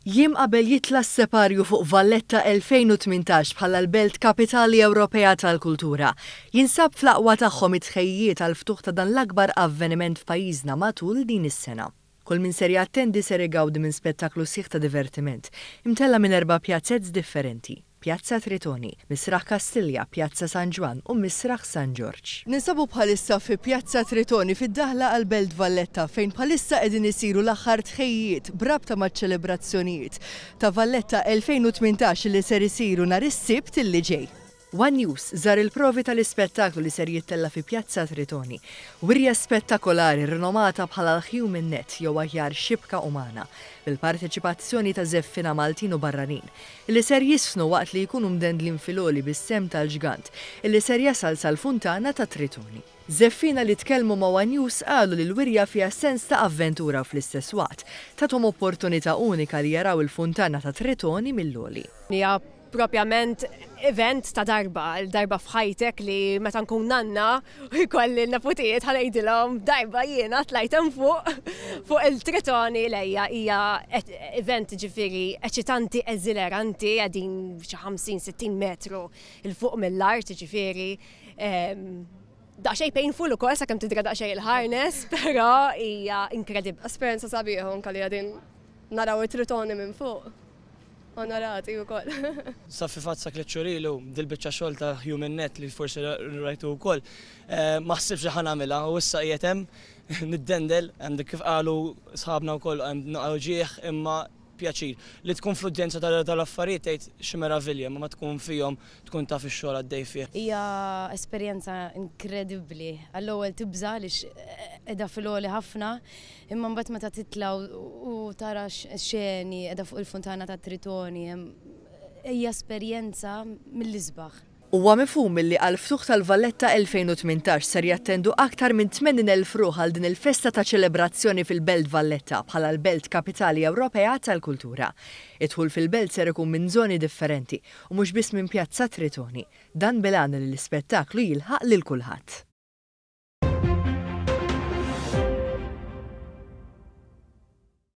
Jiem qabel jitla s-separju fuq Valletta 2018 bħala l-Belt Kapitali Ewropea tal-Kultura, jinsab fl-aqwa tagħhom it-tħejjiet għall-ftuħ ta' dan l-akbar avveniment f'pajjiżna matul din is-sena. Kull min ser jattendi ser igawdi minn spettaklu sieħ ta' divertiment, imtella minn 4 pjazzez differenti. Pjazza Tritoni, Misraħ Kastilja, Pjazza San Ġwan u Misraħ San Ġorġ. Ninsabu bħalissa fi Pjazza Tritoni fid-daħla għall-Belt Valletta fejn bħalissa qegħdin isiru l-aħħar tħejjiet brabta maċ-ċelebrazzjonijiet ta' Valletta 2018 li ser isiru nhar is-Sibt illi ġej. One News żar il-provi tal-ispettaklu li ser jittella fi Pjazza Tritoni, wirja spettakolari rinomata bħala l-Human Net jew aħjar xibka umana, bil-parteċipazzjoni ta' żeffina Maltin u barranin, illi ser jisfnu waqt li jkunu mdendlin filgħoli bis-sehem tal-ġgant, illi ser jasal sal-funtana ta' Tritoni. Żeffina li tkellmu ma' One News qalu li l-wirja fiha sens ta' avventura u fl-istess waqt tagħhom opportunità unika li jaraw il-funtana ta' Tritoni mill-għoli. Propjament event ta' darba f'ħajtek li meta nkun nanna u jkolli l-naputijiet ħanajdilhom darba jiena tlajtem fuq il-Tritoni lejja hija event ġifieri eċitanti, eżileranti għadin xi 50-60 metru il fuq mill-art ġifieri. Daqsxejn painful ukoll sakemm tidra daqsxejn il-harness, però hija inkredibbli. Esperjenza sabiħa anke li qegħdin naraw it-Tritoni minn fuq. Onorati u koll. Saffi fazza kleċċurilu, dil-bicċa xol ta' Human Net li forse rajtu u koll. Maħsibx li ħanamela, u issa jietem, niddendel, għandek kif qalu sħabna u koll, naqaw ġieħ imma pjaċir. Li tkun fl-udjenza tal-affarijiet tgħid xi meravilja, ma tkun fihom tkun taf ix-xogħol għaddej fih. Hija esperjenza inkredibbli. Għall-ewwel tibża li qiegħda fil-għoli ħafna, imma mbagħad meta titla' u tara x'xeni qiegħda fuq il-funtana ta' Tritoni, hija esperjenza mill-isbaħ. Huwa mifhum li għall-Ftuħ tal-Valletta 2018 ser jattendu aktar minn 80,000 ruħ għal din il-festa ta' ċelebrazzjoni fil-Belt Valletta bħala l-Belt Kapitali Ewropea tal-Kultura. Idħul fil-Belt ser ikun minn żoni differenti u mhux biss minn Pjazza Tritoni. Dan bilan li l-ispettaklu jilħaq lil kulħadd.